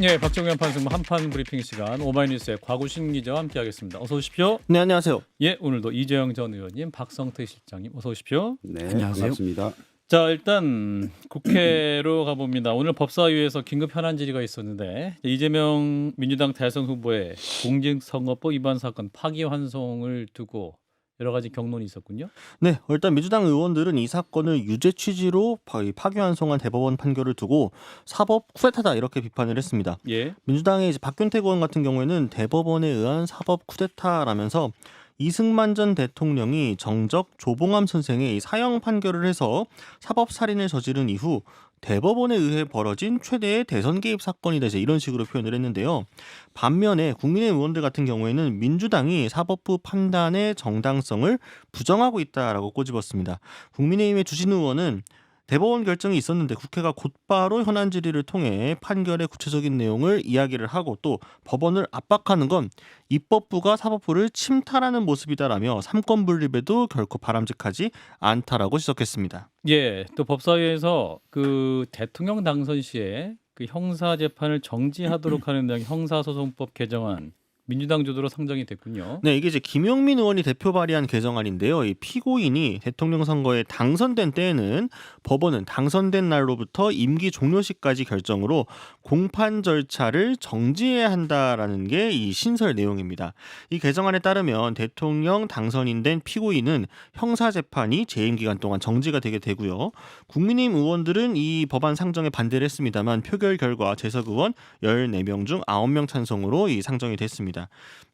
예, 박정현 판승 한판 브리핑 시간 오마이뉴스의 곽우신 기자와 함께하겠습니다. 어서 오십시오. 네, 안녕하세요. 예, 오늘도 이재영 전 의원님, 박성태 실장님, 어서 오십시오. 네, 안녕하세요. 반갑습니다. 자, 일단 국회로 가봅니다. 오늘 법사위에서 긴급 현안 질의가 있었는데 이재명 민주당 대선 후보의 공직선거법 위반 사건 파기환송을 두고 여러 가지 경론이 있었군요. 네, 일단 민주당 의원들은 이 사건을 유죄 취지로 파기환송한 대법원 판결을 두고 사법 쿠데타다 이렇게 비판을 했습니다. 예, 민주당의 이제 박균택 의원 같은 경우에는 대법원에 의한 사법 쿠데타라면서 이승만 전 대통령이 정적 조봉암 선생의 이 사형 판결을 해서 사법 살인을 저지른 이후 대법원에 의해 벌어진 최대의 대선 개입 사건이다 이제 이런 식으로 표현을 했는데요. 반면에 국민의힘 의원들 같은 경우에는 민주당이 사법부 판단의 정당성을 부정하고 있다라고 꼬집었습니다. 국민의힘의 주진우 의원은 대법원 결정이 있었는데 국회가 곧바로 현안 질의를 통해 판결의 구체적인 내용을 이야기를 하고 또 법원을 압박하는 건 입법부가 사법부를 침탈하는 모습이다라며 삼권 분립에도 결코 바람직하지 않다라고 지적했습니다. 예, 또 법사위에서 그 대통령 당선 시에 그 형사 재판을 정지하도록 하는 등 형사소송법 개정안 민주당 주도로 상정이 됐군요. 네, 이게 이제 김용민 의원이 대표 발의한 개정안인데요. 이 피고인이 대통령 선거에 당선된 때에는 법원은 당선된 날로부터 임기 종료 시까지 결정으로 공판 절차를 정지해야 한다라는 게 이 신설 내용입니다. 이 개정안에 따르면 대통령 당선인 된 피고인은 형사 재판이 재임 기간 동안 정지가 되게 되고요. 국민의힘 의원들은 이 법안 상정에 반대를 했습니다만 표결 결과 재석 의원 14명 중 9명 찬성으로 이 상정이 됐습니다.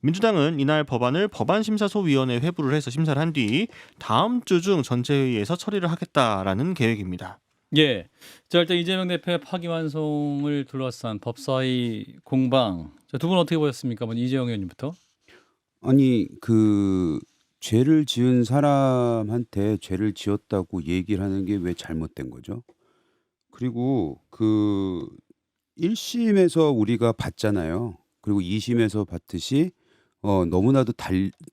민주당은 이날 법안을 법안심사소위원회에 회부를 해서 심사를 한 뒤 다음 주 중 전체회의에서 처리를 하겠다라는 계획입니다. 예. 자, 일단 이재명 대표의 파기환송을 둘러싼 법사위 공방. 두 분 어떻게 보셨습니까? 먼저 이재영 의원님부터. 아니 그 죄를 지은 사람한테 죄를 지었다고 얘기를 하는 게 왜 잘못된 거죠? 그리고 그 1심에서 우리가 봤잖아요. 그리고 2심에서 봤듯이 너무나도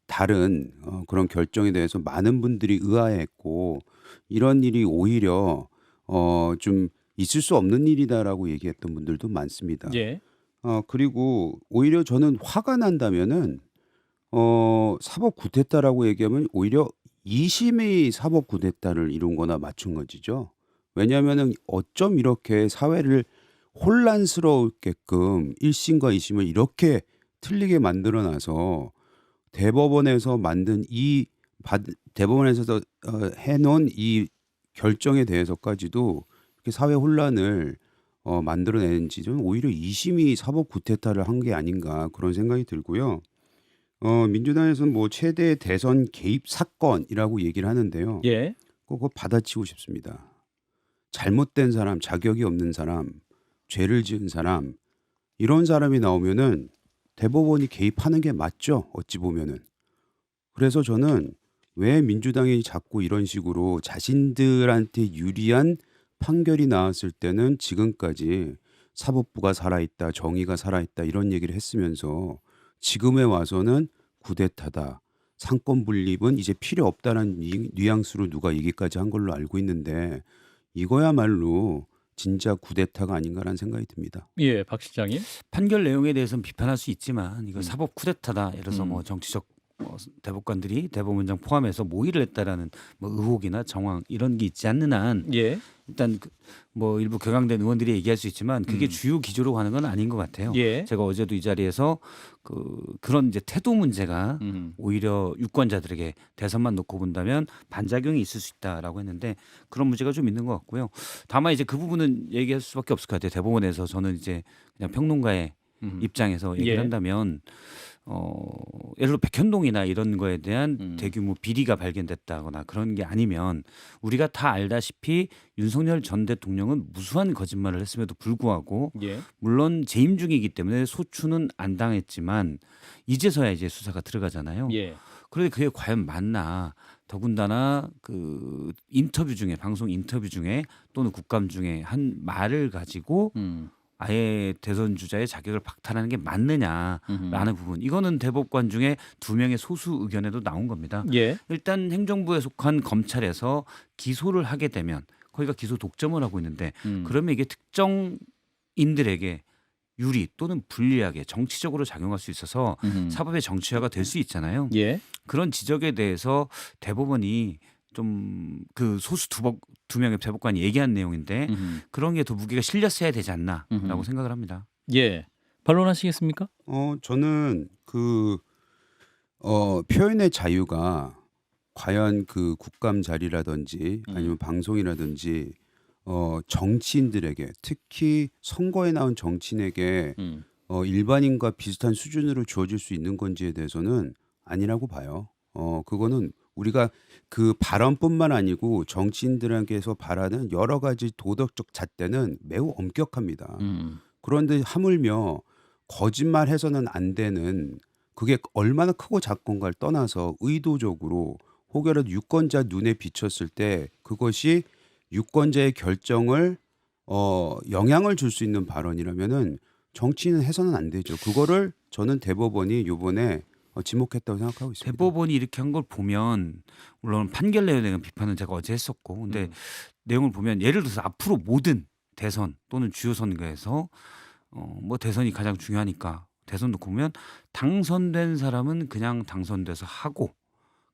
다른 그런 결정에 대해서 많은 분들이 의아해했고 이런 일이 오히려 좀 있을 수 없는 일이다라고 얘기했던 분들도 많습니다. 예. 그리고 오히려 저는 화가 난다면은 사법 구테타라고 얘기하면 오히려 2심이 사법 구테타를 이룬 거나 마찬가지죠. 왜냐하면은 어쩜 이렇게 사회를 혼란스러울게끔 1심과 2심을 이렇게 틀리게 만들어 놔서 대법원에서 만든 대법원에서 해놓은 이 결정에 대해서까지도 이렇게 사회 혼란을 만들어내는지 좀 오히려 2심이 사법 구테타를 한 게 아닌가 그런 생각이 들고요. 민주당에서는 뭐 최대 대선 개입 사건이라고 얘기를 하는데요. 예. 그거 받아치고 싶습니다. 잘못된 사람, 자격이 없는 사람, 죄를 지은 사람 이런 사람이 나오면은 대법원이 개입하는 게 맞죠. 어찌 보면은. 그래서 저는 왜 민주당이 자꾸 이런 식으로 자신들한테 유리한 판결이 나왔을 때는 지금까지 사법부가 살아있다, 정의가 살아있다 이런 얘기를 했으면서 지금에 와서는 구데타다, 상권 분립은 이제 필요 없다는 뉘앙스로 누가 얘기까지 한 걸로 알고 있는데 이거야말로 진짜 구데타가 아닌가라는 생각이 듭니다. 예, 박 실장님. 판결 내용에 대해서는 비판할 수 있지만 이거 사법 쿠데타다. 예를 들어서 뭐 정치적 대법관들이 대법원장 포함해서 모의를 했다라는 뭐 의혹이나 정황 이런 게 있지 않는 한 예. 일단 뭐 일부 격앙된 의원들이 얘기할 수 있지만 그게 주요 기조로 가는 건 아닌 것 같아요. 예. 제가 어제도 이 자리에서 그런 이제 태도 문제가 오히려 유권자들에게 대선만 놓고 본다면 반작용이 있을 수 있다라고 했는데 그런 문제가 좀 있는 것 같고요. 다만 이제 그 부분은 얘기할 수밖에 없을 것 같아요. 대법원에서 저는 이제 그냥 평론가의 입장에서 얘기를 예. 한다면 예를 들어 백현동이나 이런 거에 대한 대규모 비리가 발견됐다거나 그런 게 아니면 우리가 다 알다시피 윤석열 전 대통령은 무수한 거짓말을 했음에도 불구하고 예. 물론 재임 중이기 때문에 소추는 안 당했지만 이제서야 이제 수사가 들어가잖아요. 예. 그런데 그게 과연 맞나? 더군다나 그 인터뷰 중에 방송 인터뷰 중에 또는 국감 중에 한 말을 가지고 아예 대선 주자의 자격을 박탈하는 게 맞느냐라는 부분. 이거는 대법관 중에 2명의 소수 의견에도 나온 겁니다. 예. 일단 행정부에 속한 검찰에서 기소를 하게 되면 거기가 기소 독점을 하고 있는데 그러면 이게 특정인들에게 유리 또는 불리하게 정치적으로 작용할 수 있어서 사법의 정치화가 될 수 있잖아요. 예. 그런 지적에 대해서 대법원이 좀 그 소수 두 명의 대법관이 얘기한 내용인데 그런 게 더 무게가 실렸어야 되지 않나라고 생각을 합니다. 예. 반론하시겠습니까? 저는 표현의 자유가 과연 그 국감 자리라든지 아니면 방송이라든지 정치인들에게 특히 선거에 나온 정치인에게 일반인과 비슷한 수준으로 주어질 수 있는 건지에 대해서는 아니라고 봐요. 그거는 우리가 그 발언뿐만 아니고 정치인들에게서 바라는 여러 가지 도덕적 잣대는 매우 엄격합니다. 그런데 하물며 거짓말해서는 안 되는 그게 얼마나 크고 작건가를 떠나서 의도적으로 혹여라도 유권자 눈에 비쳤을 때 그것이 유권자의 결정을 영향을 줄 수 있는 발언이라면은 정치인은 해서는 안 되죠. 그거를 저는 대법원이 요번에 지목했다고 생각하고 있습니다. 대법원이 이렇게 한 걸 보면 물론 판결 내용에 대한 비판은 제가 어제 했었고 근데 내용을 보면 예를 들어서 앞으로 모든 대선 또는 주요 선거에서 뭐 대선이 가장 중요하니까 대선 놓고 보면 당선된 사람은 그냥 당선돼서 하고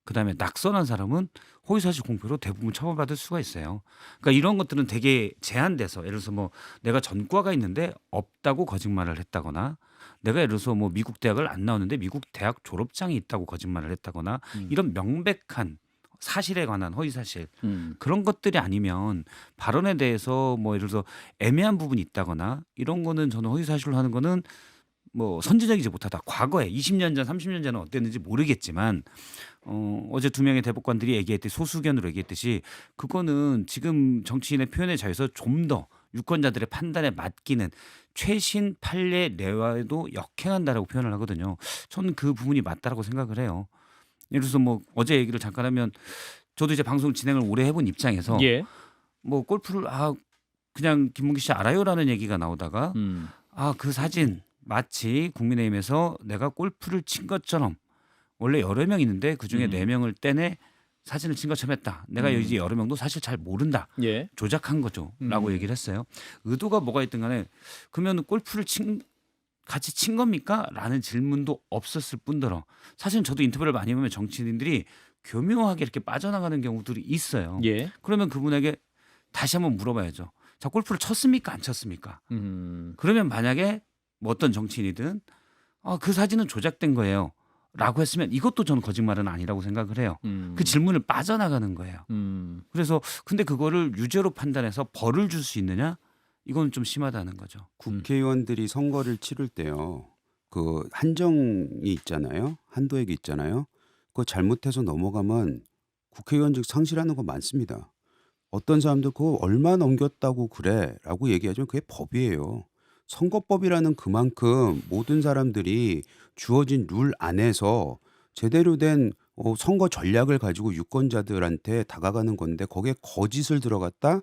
그다음에 낙선한 사람은 허위사실 공표로 대부분 처벌받을 수가 있어요. 그러니까 이런 것들은 되게 제한돼서 예를 들어서 뭐 내가 전과가 있는데 없다고 거짓말을 했다거나 내가 예를 들어서 뭐 미국 대학을 안 나왔는데 미국 대학 졸업장이 있다고 거짓말을 했다거나 이런 명백한 사실에 관한 허위사실 그런 것들이 아니면 발언에 대해서 뭐 예를 들어서 애매한 부분이 있다거나 이런 거는 저는 허위사실로 하는 거는 뭐 선진적이지 못하다. 과거에 20년 전, 30년 전은 어땠는지 모르겠지만 어제 두 명의 대법관들이 얘기했듯이 소수 의견으로 얘기했듯이 그거는 지금 정치인의 표현의 자유에서 좀 더 유권자들의 판단에 맡기는 최신 판례 내와에도 역행한다라고 표현을 하거든요. 저는 그 부분이 맞다라고 생각을 해요. 예를 들어서 뭐 어제 얘기를 잠깐 하면 저도 이제 방송 진행을 오래 해본 입장에서 예. 뭐 골프를 그냥 김문기 씨 알아요라는 얘기가 나오다가 그 사진 마치 국민의힘에서 내가 골프를 친 것처럼 원래 여러 명 있는데 그중에 4명을 떼내 사진을 친 것처럼 했다. 내가 여기 여러 명도 사실 잘 모른다. 예. 조작한 거죠. 라고 얘기를 했어요. 의도가 뭐가 있든 간에 그러면 골프를 같이 친 겁니까? 라는 질문도 없었을 뿐더러 사실 저도 인터뷰를 많이 보면 정치인들이 교묘하게 이렇게 빠져나가는 경우들이 있어요. 예. 그러면 그분에게 다시 한번 물어봐야죠. 자, 골프를 쳤습니까? 안 쳤습니까? 그러면 만약에 뭐 어떤 정치인이든 그 사진은 조작된 거예요. 라고 했으면 이것도 저는 거짓말은 아니라고 생각을 해요. 그 질문을 빠져나가는 거예요. 그래서 근데 그거를 유죄로 판단해서 벌을 줄 수 있느냐? 이건 좀 심하다는 거죠. 국회의원들이 선거를 치를 때요. 그 한정이 있잖아요. 한도액이 있잖아요. 그거 잘못해서 넘어가면 국회의원직 상실하는 거 많습니다. 어떤 사람들 그거 얼마 넘겼다고 그래 라고 얘기하지만 그게 법이에요. 선거법이라는 그만큼 모든 사람들이 주어진 룰 안에서 제대로 된 선거 전략을 가지고 유권자들한테 다가가는 건데 거기에 거짓을 들어갔다?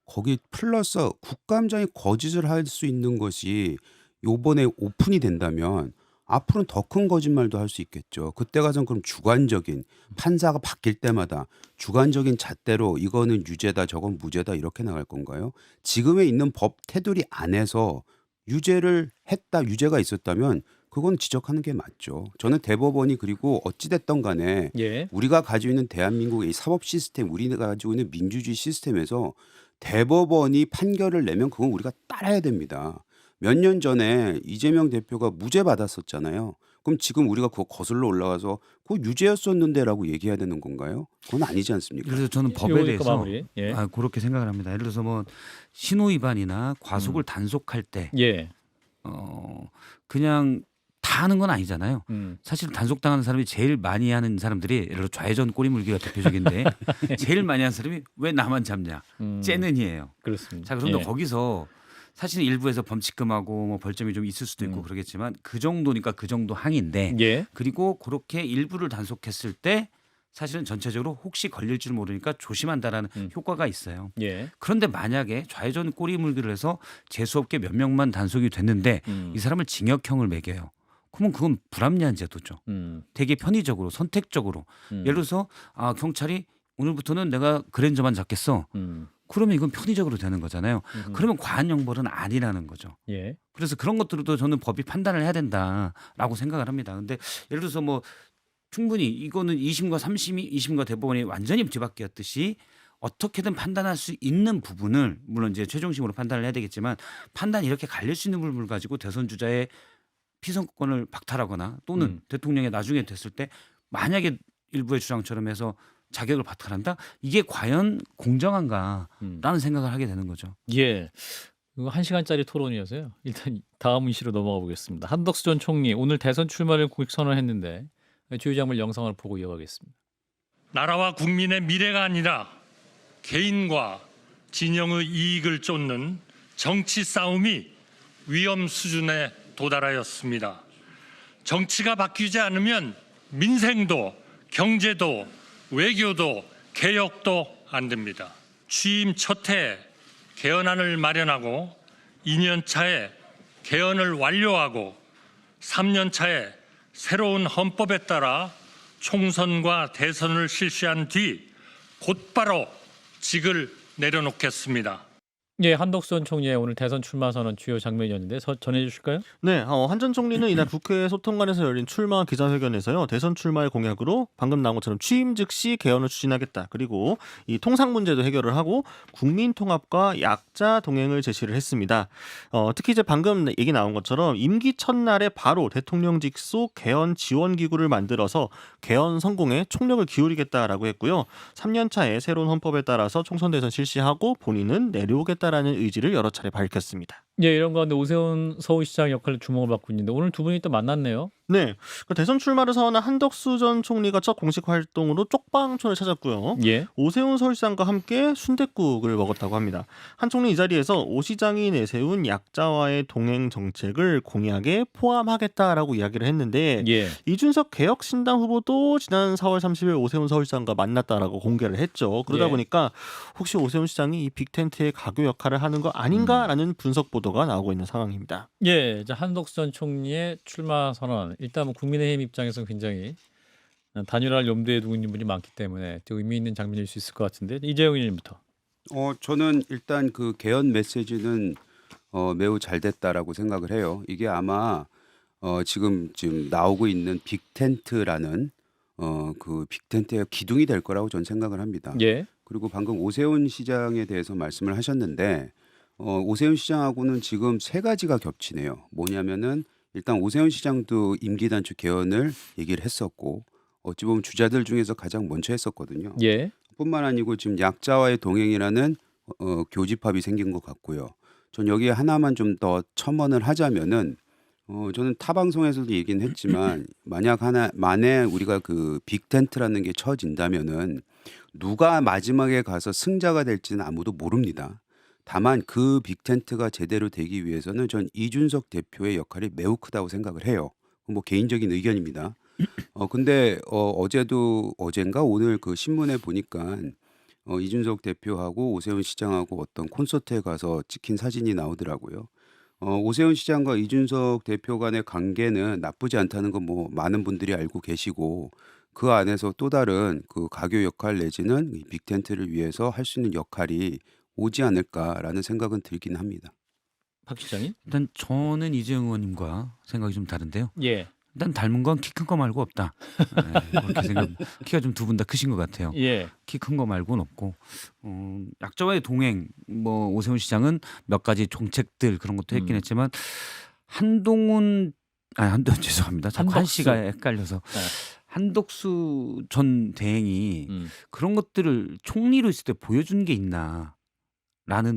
거기 플러스 국감장이 거짓을 할 수 있는 것이 요번에 오픈이 된다면 앞으로는 더 큰 거짓말도 할 수 있겠죠. 그때 가서는 그럼 주관적인 판사가 바뀔 때마다 주관적인 잣대로 이거는 유죄다 저건 무죄다 이렇게 나갈 건가요? 지금에 있는 법 테두리 안에서 유죄를 했다 유죄가 있었다면 그건 지적하는 게 맞죠. 저는 대법원이 그리고 어찌됐든 간에 예. 우리가 가지고 있는 대한민국의 이 사법 시스템 우리가 가지고 있는 민주주의 시스템에서 대법원이 판결을 내면 그건 우리가 따라야 됩니다. 몇 년 전에 이재명 대표가 무죄 받았었잖아요. 그럼 지금 우리가 그거 거슬러 올라가서 그거 유죄였었는데라고 얘기해야 되는 건가요? 그건 아니지 않습니까? 그래서 저는 법에 요거니까 대해서 마무리. 예. 그렇게 생각을 합니다. 예를 들어서 뭐 신호 위반이나 과속을 단속할 때 예. 그냥 다 하는 건 아니잖아요. 음. 사실 단속당하는 사람이 제일 많이 하는 사람들이 예를 들어 좌회전 꼬리물기가 대표적인데 제일 많이 하는 사람이 왜 나만 잡냐? 째는이에요. 그렇습니다. 자, 그런데 예. 거기서 사실 일부에서 범칙금하고 뭐 벌점이 좀 있을 수도 있고 그러겠지만 그 정도니까 그 정도 항인데 예. 그리고 그렇게 일부를 단속했을 때 사실은 전체적으로 혹시 걸릴 줄 모르니까 조심한다라는 효과가 있어요. 예. 그런데 만약에 좌회전 꼬리물기를 해서 재수없게 몇 명만 단속이 됐는데 이 사람을 징역형을 매겨요. 그러면 그건 불합리한 제도죠. 되게 편의적으로 선택적으로 예를 들어서 경찰이 오늘부터는 내가 그랜저만 잡겠어. 그러면 이건 편의적으로 되는 거잖아요. 그러면 과한 형벌은 아니라는 거죠. 예. 그래서 그런 것들도 저는 법이 판단을 해야 된다라고 생각을 합니다. 근데 예를 들어서 뭐 충분히 이거는 2심과 3심이 2심과 대법원이 완전히 뒤바뀌었듯이 어떻게든 판단할 수 있는 부분을 물론 이제 최종심으로 판단을 해야 되겠지만 판단이 이렇게 갈릴 수 있는 부분을 가지고 대선 주자의 피선거권을 박탈하거나 또는 대통령이 나중에 됐을 때 만약에 일부의 주장처럼 해서 자격을 박탈한다? 이게 과연 공정한가라는 생각을 하게 되는 거죠. 예. 이거 1시간짜리 토론이어서요. 일단 다음 이슈로 넘어가 보겠습니다. 한덕수 전 총리 오늘 대선 출마를 공식 선언했는데 주요 장면 영상을 보고 이어가겠습니다. 나라와 국민의 미래가 아니라 개인과 진영의 이익을 쫓는 정치 싸움이 위험 수준에 도달하였습니다. 정치가 바뀌지 않으면 민생도 경제도 외교도 개혁도 안 됩니다. 취임 첫 해에 개헌안을 마련하고 2년 차에 개헌을 완료하고 3년 차에 새로운 헌법에 따라 총선과 대선을 실시한 뒤 곧바로 직을 내려놓겠습니다. 예, 한덕수 전 총리의 오늘 대선 출마 선언 주요 장면이었는데 전해 주실까요? 네, 한 전 총리는 이날 국회 소통관에서 열린 출마 기자회견에서요. 대선 출마의 공약으로 방금 나온 것처럼 취임 즉시 개헌을 추진하겠다. 그리고 이 통상 문제도 해결을 하고 국민 통합과 약자 동행을 제시를 했습니다. 특히 이제 방금 얘기 나온 것처럼 임기 첫날에 바로 대통령직 속 개헌 지원 기구를 만들어서 개헌 성공에 총력을 기울이겠다라고 했고요. 3년 차에 새로운 헌법에 따라서 총선 대선 실시하고 본인은 내려오겠다라는 의지를 여러 차례 밝혔습니다. 예, 이런 가운데 오세훈 서울시장 역할로 주목을 받고 있는데 오늘 두 분이 또 만났네요. 네, 대선 출마를 선언한 한덕수 전 총리가 첫 공식 활동으로 쪽방촌을 찾았고요. 예. 오세훈 서울시장과 함께 순댓국을 먹었다고 합니다. 한 총리 이 자리에서 오 시장이 내세운 약자와의 동행 정책을 공약에 포함하겠다라고 이야기를 했는데 예. 이준석 개혁신당 후보도 지난 4월 30일 오세훈 서울시장과 만났다라고 공개를 했죠. 그러다 예. 보니까 혹시 오세훈 시장이 이 빅텐트의 가교 역할을 하는 거 아닌가라는 분석 보도가 나오고 있는 상황입니다. 예, 이제 한덕수 전 총리의 출마 선언. 일단 뭐 국민의힘 입장에서는 굉장히 단일화를 염두에 두고 있는 분이 많기 때문에 또 의미 있는 장면일 수 있을 것 같은데 이재용 의원님부터. 저는 일단 그 개헌 메시지는 매우 잘 됐다라고 생각을 해요. 이게 아마 지금 나오고 있는 빅텐트라는 그 빅텐트의 기둥이 될 거라고 저는 생각을 합니다. 예. 그리고 방금 오세훈 시장에 대해서 말씀을 하셨는데 오세훈 시장하고는 지금 세 가지가 겹치네요. 뭐냐면은 일단 오세훈 시장도 임기 단축 개헌을 얘기를 했었고 어찌 보면 주자들 중에서 가장 먼저 했었거든요. 예. 뿐만 아니고 지금 약자와의 동행이라는 교집합이 생긴 것 같고요. 전 여기에 하나만 좀 더 첨언을 하자면은 저는 타 방송에서도 얘기는 했지만 만에 우리가 그 빅텐트라는 게 쳐진다면은 누가 마지막에 가서 승자가 될지는 아무도 모릅니다. 다만 그 빅텐트가 제대로 되기 위해서는 전 이준석 대표의 역할이 매우 크다고 생각을 해요. 뭐 개인적인 의견입니다. 근데 어젠가 오늘 그 신문에 보니까 이준석 대표하고 오세훈 시장하고 어떤 콘서트에 가서 찍힌 사진이 나오더라고요. 오세훈 시장과 이준석 대표 간의 관계는 나쁘지 않다는 건 뭐 많은 분들이 알고 계시고 그 안에서 또 다른 그 가교 역할 내지는 이 빅텐트를 위해서 할 수 있는 역할이 오지 않을까라는 생각은 들긴 합니다. 박 시장님? 일단 저는 이재용 의원님과 생각이 좀 다른데요. 예. 일단 닮은 건 키 큰 거 말고 없다. 그렇게 생각. 키가 좀 두 분 다 크신 것 같아요. 예. 키 큰 거 말고는 없고 약자와의 동행 뭐 오세훈 시장은 몇 가지 정책들 그런 것도 했긴 했지만 한동훈 죄송합니다. 자꾸 한 한덕수. 씨가 헷갈려서 네. 한덕수 전 대행이 그런 것들을 총리로 있을 때 보여준 게 있나라는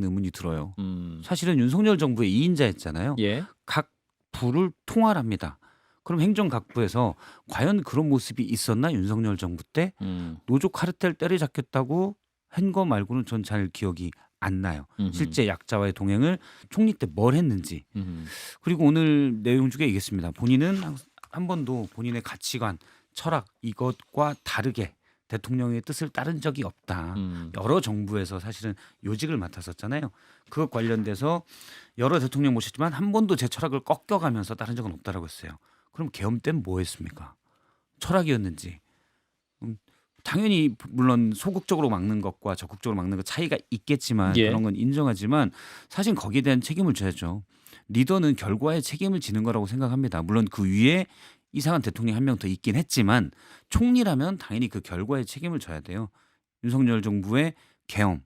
의문이 들어요. 사실은 윤석열 정부의 2인자였잖아요. 예. 각 부를 통할합니다. 그럼 행정각부에서 과연 그런 모습이 있었나 윤석열 정부 때 노조 카르텔 때려잡겠다고 한 거 말고는 전 잘 기억이 안 나요. 실제 약자와의 동행을 총리 때 뭘 했는지. 그리고 오늘 내용 중에 얘기했습니다. 본인은 한 번도 본인의 가치관, 철학 이것과 다르게 대통령의 뜻을 따른 적이 없다. 여러 정부에서 사실은 요직을 맡았었잖아요. 그것 관련돼서 여러 대통령 모셨지만 한 번도 제 철학을 꺾여가면서 따른 적은 없다라고 했어요. 그럼 계엄 때는 뭐 했습니까? 철학이었는지 당연히 물론 소극적으로 막는 것과 적극적으로 막는 것 차이가 있겠지만 예. 그런 건 인정하지만 사실 거기에 대한 책임을 져야죠. 리더는 결과에 책임을 지는 거라고 생각합니다. 물론 그 위에 이상한 대통령이 한 명 더 있긴 했지만 총리라면 당연히 그 결과에 책임을 져야 돼요. 윤석열 정부의 계엄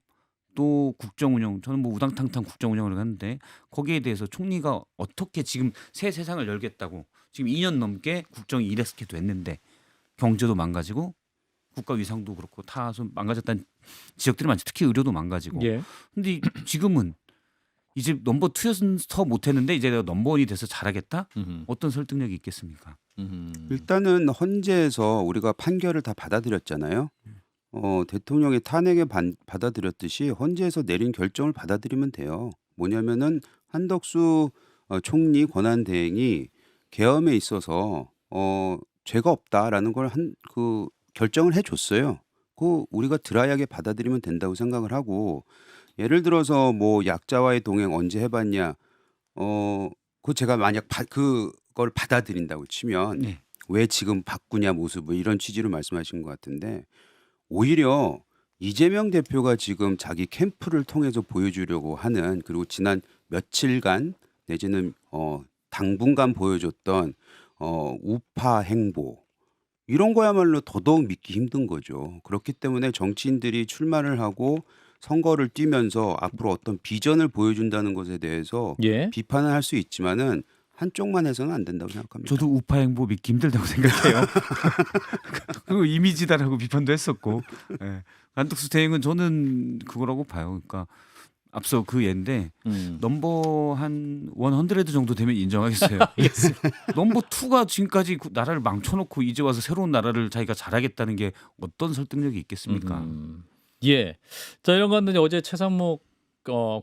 또 국정운영 저는 뭐 우당탕탕 국정운영을 하는데 거기에 대해서 총리가 어떻게 지금 새 세상을 열겠다고 지금 2년 넘게 국정이 이래스케도 했는데 경제도 망가지고 국가 위상도 그렇고 다 좀 망가졌다는 지역들이 많죠. 특히 의료도 망가지고. 예. 근데 지금은 이제 넘버 2에서 못했는데 이제 내가 넘버 1이 돼서 잘하겠다? 어떤 설득력이 있겠습니까? 일단은 헌재에서 우리가 판결을 다 받아들였잖아요. 대통령의 탄핵에 받아들였듯이 헌재에서 내린 결정을 받아들이면 돼요. 뭐냐면은 한덕수 총리 권한대행이 계엄에 있어서 죄가 없다라는 걸 그 결정을 해줬어요. 그 우리가 드라이하게 받아들이면 된다고 생각을 하고 예를 들어서 뭐 약자와의 동행 언제 해봤냐? 그 제가 만약 그걸 받아들인다고 치면 네. 왜 지금 바꾸냐 모습을 이런 취지로 말씀하신 것 같은데 오히려 이재명 대표가 지금 자기 캠프를 통해서 보여주려고 하는 그리고 지난 며칠간 내지는 당분간 보여줬던 우파 행보 이런 거야말로 더더욱 믿기 힘든 거죠. 그렇기 때문에 정치인들이 출마를 하고 선거를 뛰면서 앞으로 어떤 비전을 보여준다는 것에 대해서 예. 비판을 할 수 있지만은 한쪽만 해서는 안 된다고 생각합니다. 저도 우파 행보 믿기 힘들다고 생각해요. 그 이미지다라고 비판도 했었고 예. 한덕수 대행은 저는 그거라고 봐요. 그러니까 앞서 그 예인데 넘버 한 100 정도 되면 인정하겠어요. 넘버 2가 지금까지 그 나라를 망쳐놓고 이제 와서 새로운 나라를 자기가 잘하겠다는 게 어떤 설득력이 있겠습니까? 예. 자 이런 건데 어제 최상목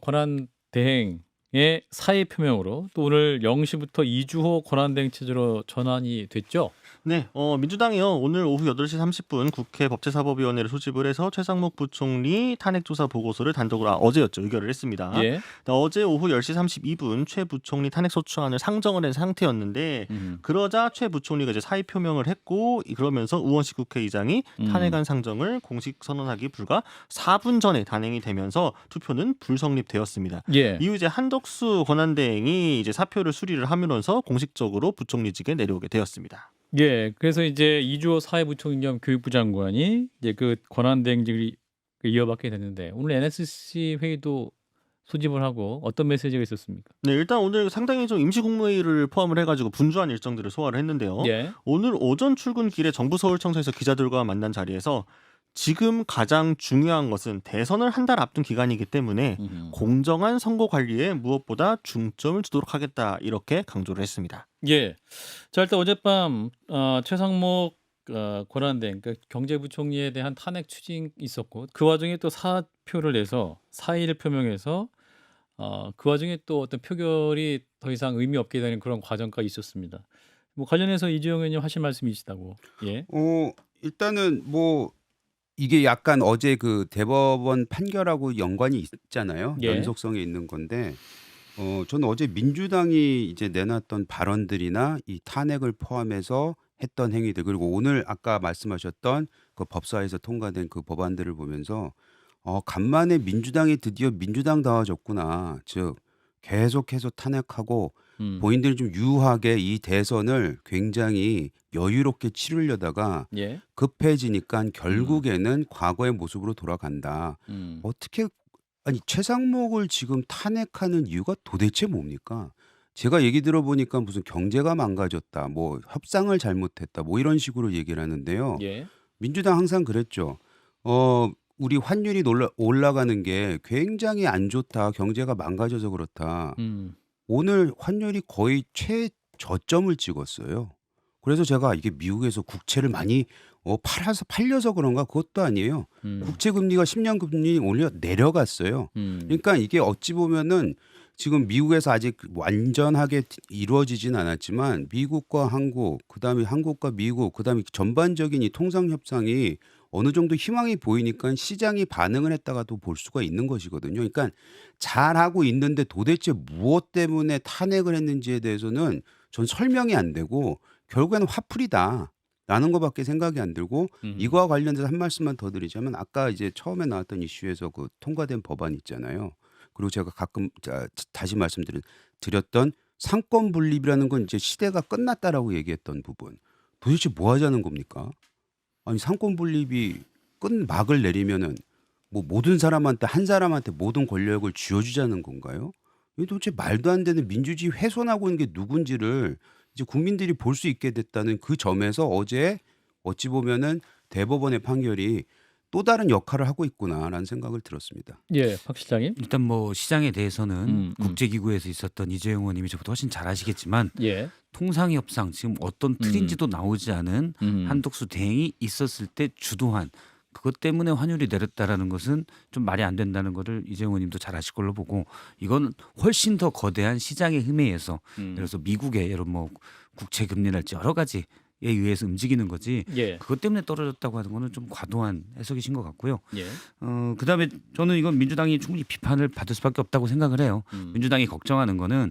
권한 대행의 사의 표명으로 또 오늘 0시부터 이주호 권한 대행 체제로 전환이 됐죠. 네, 민주당이요. 오늘 오후 8시 30분 국회 법제사법위원회를 소집을 해서 최상목 부총리 탄핵조사 보고서를 단독으로 어제였죠. 의결을 했습니다. 예. 어제 오후 10시 32분 최 부총리 탄핵소추안을 상정을 한 상태였는데 그러자 최 부총리가 이제 사의 표명을 했고 그러면서 우원식 국회의장이 탄핵안 상정을 공식 선언하기 불과 4분 전에 단행이 되면서 투표는 불성립되었습니다. 예. 이후 이제 한덕수 권한대행이 이제 사표를 수리를 하면서 공식적으로 부총리직에 내려오게 되었습니다. 예. 그래서 이제 이주호 사회부총리 겸 교육부 장관이 이제 그 권한 대행직을 이어받게 됐는데 오늘 NSC 회의도 소집을 하고 어떤 메시지가 있었습니까? 네, 일단 오늘 상당히 좀 임시국무회의를 포함을 해가지고 분주한 일정들을 소화를 했는데요. 예. 오늘 오전 출근길에 정부 서울청사에서 기자들과 만난 자리에서 지금 가장 중요한 것은 대선을 한 달 앞둔 기간이기 때문에 공정한 선거 관리에 무엇보다 중점을 두도록 하겠다 이렇게 강조를 했습니다. 예. 자 일단 어젯밤 최상목 권한대행 그러니까 경제부총리에 대한 탄핵 추진이 있었고 그 와중에 또 사표를 내서 사의를 표명해서 그 와중에 또 어떤 표결이 더 이상 의미 없게 되는 그런 과정까지 있었습니다. 뭐 관련해서 이주영 의원님 하실 말씀이 있으시다고. 예. 일단은 뭐 이게 약간 어제 그 대법원 판결하고 연관이 있잖아요. 예. 연속성이 있는 건데 저는 어제 민주당이 이제 내놨던 발언들이나 이 탄핵을 포함해서 했던 행위들 그리고 오늘 아까 말씀하셨던 그 법사위에서 통과된 그 법안들을 보면서 간만에 민주당이 드디어 민주당다워졌구나. 즉 계속해서 탄핵하고 본인들이 좀 유하게 이 대선을 굉장히 여유롭게 치르려다가 예. 급해지니까 결국에는 과거의 모습으로 돌아간다. 어떻게 아니 최상목을 지금 탄핵하는 이유가 도대체 뭡니까? 제가 얘기 들어보니까 무슨 경제가 망가졌다, 뭐 협상을 잘못했다, 뭐 이런 식으로 얘기를 하는데요. 예. 민주당 항상 그랬죠. 우리 환율이 올라가는 게 굉장히 안 좋다, 경제가 망가져서 그렇다. 오늘 환율이 거의 최저점을 찍었어요. 그래서 제가 이게 미국에서 국채를 많이 팔려서 그런가 그것도 아니에요. 국채 금리가 10년 금리 내려갔어요. 그러니까 이게 어찌 보면은 지금 미국에서 아직 완전하게 이루어지진 않았지만 미국과 한국, 그다음에 한국과 미국, 그다음에 전반적인 이 통상 협상이 어느 정도 희망이 보이니까 시장이 반응을 했다가도 볼 수가 있는 것이거든요. 그러니까 잘하고 있는데 도대체 무엇 때문에 탄핵을 했는지에 대해서는 전 설명이 안 되고 결국에는 화풀이다. 라는 것밖에 생각이 안 들고 음. 이거와 관련돼서 한 말씀만 더 드리자면 아까 이제 처음에 나왔던 이슈에서 그 통과된 법안 있잖아요. 그리고 제가 가끔 다시 말씀드렸던 상권 분립이라는 건 이제 시대가 끝났다라고 얘기했던 부분. 도대체 뭐 하자는 겁니까? 아니 상권 분립이 막을 내리면은 뭐 모든 사람한테 한 사람한테 모든 권력을 쥐어주자는 건가요? 이게 도대체 말도 안 되는 민주주의 훼손하고 있는 게 누군지를 이제 국민들이 볼 수 있게 됐다는 그 점에서 어제 어찌 보면은 대법원의 판결이 또 다른 역할을 하고 있구나라는 생각을 들었습니다. 예, 박 실장님. 일단 뭐 시장에 대해서는 음. 국제기구에서 있었던 이재용 의원님이 저보다 훨씬 잘 아시겠지만 예. 통상협상 지금 어떤 틀인지도 나오지 않은 한덕수 대행이 있었을 때 주도한 그것 때문에 환율이 내렸다라는 것은 좀 말이 안 된다는 거를 이재용 의원님도 잘 아실 걸로 보고 이건 훨씬 더 거대한 시장의 힘에 의해서 예를 들어서 미국의 예를 뭐 국채 금리랄지 여러 가지에 의해서 움직이는 거지 예. 그것 때문에 떨어졌다고 하는 거는 좀 과도한 해석이신 것 같고요. 예. 그다음에 저는 이건 민주당이 충분히 비판을 받을 수밖에 없다고 생각을 해요. 민주당이 걱정하는 거는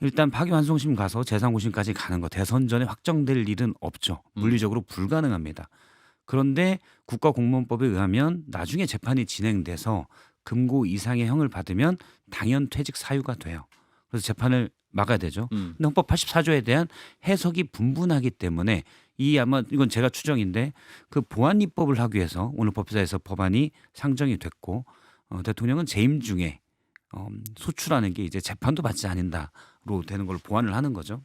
일단 파기환송심 가서 재상고심까지 가는 거 대선 전에 확정될 일은 없죠. 물리적으로 불가능합니다. 그런데 국가공무원법에 의하면 나중에 재판이 진행돼서 금고 이상의 형을 받으면 당연 퇴직 사유가 돼요. 그래서 재판을 막아야 되죠. 근데 헌법 84조에 대한 해석이 분분하기 때문에 아마 이건 제가 추정인데 그 보안 입법을 하기 위해서 오늘 법사에서 법안이 상정이 됐고 대통령은 재임 중에 소출하는 게 이제 재판도 받지 않는다로 되는 걸 보완을 하는 거죠.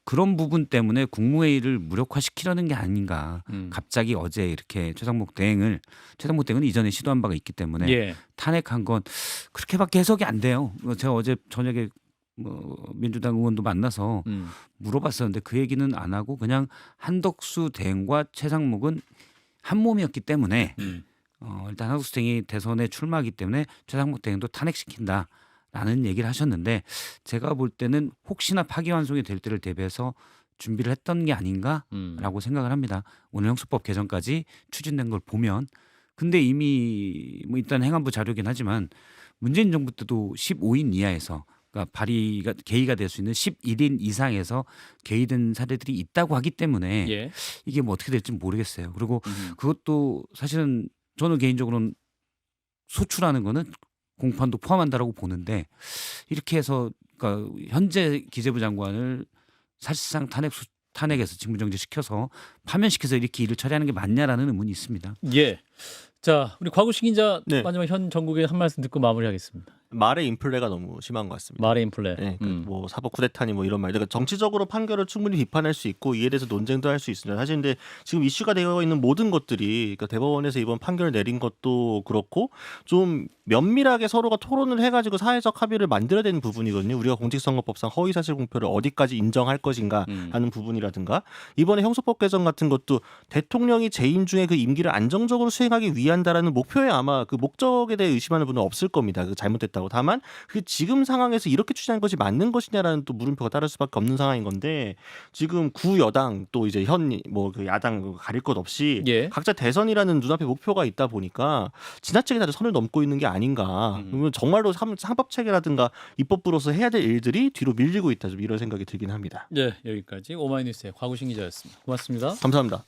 그런 부분 때문에 국무회의를 무력화시키려는 게 아닌가. 갑자기 어제 이렇게 최상목 대행은 이전에 시도한 바가 있기 때문에 예. 탄핵한 건 그렇게밖에 해석이 안 돼요. 제가 어제 저녁에 민주당 의원도 만나서 물어봤었는데 그 얘기는 안 하고 그냥 한덕수 대행과 최상목은 한 몸이었기 때문에 일단 한덕수 대행이 대선에 출마하기 때문에 최상목 대행도 탄핵시킨다. 라는 얘기를 하셨는데 제가 볼 때는 혹시나 파기환송이 될 때를 대비해서 준비를 했던 게 아닌가라고 생각을 합니다. 오늘 형수법 개정까지 추진된 걸 보면 근데 이미 뭐 일단 행안부 자료긴 하지만 문재인 정부 때도 15인 이하에서 그러니까 개의가 될 수 있는 11인 이상에서 개의된 사례들이 있다고 하기 때문에 예. 이게 뭐 어떻게 될지 모르겠어요. 그리고 그것도 사실은 저는 개인적으로는 소출하는 거는 공판도 포함한다라고 보는데 이렇게 해서 그러니까 현재 기재부 장관을 사실상 탄핵에서 직무정지 시켜서 파면시켜서 이렇게 일을 처리하는 게 맞냐라는 의문이 있습니다. 예. 자, 우리 곽우식 기자 네. 마지막 현 전국에 한 말씀 듣고 마무리하겠습니다. 말의 인플레가 너무 심한 것 같습니다. 말의 인플레. 네, 뭐 사법 쿠데타니 뭐 이런 말. 그러니까 정치적으로 판결을 충분히 비판할 수 있고 이에 대해서 논쟁도 할 수 있습니다. 사실 근데 지금 이슈가 되어 있는 모든 것들이 그러니까 대법원에서 이번 판결을 내린 것도 그렇고 좀 면밀하게 서로가 토론을 해가지고 사회적 합의를 만들어야 되는 부분이거든요. 우리가 공직선거법상 허위사실 공표를 어디까지 인정할 것인가 하는 부분이라든가 이번에 형소법 개정 같은 것도 대통령이 재임 중에 그 임기를 안정적으로 수행하기 위한다라는 목표에 아마 그 목적에 대해 의심하는 분은 없을 겁니다. 그 잘못됐다고. 다만 그 지금 상황에서 이렇게 추진한 것이 맞는 것이냐라는 또 물음표가 따를 수밖에 없는 상황인 건데 지금 구여당 또 이제 현 뭐 그 야당 가릴 것 없이 예. 각자 대선이라는 눈앞에 목표가 있다 보니까 지나치게 다들 선을 넘고 있는 게 아닌가. 그러면 정말로 상법 체계라든가 입법부로서 해야 될 일들이 뒤로 밀리고 있다 좀 이런 생각이 들긴 합니다. 네, 여기까지 오마이뉴스의 곽우식 기자였습니다. 고맙습니다. 감사합니다.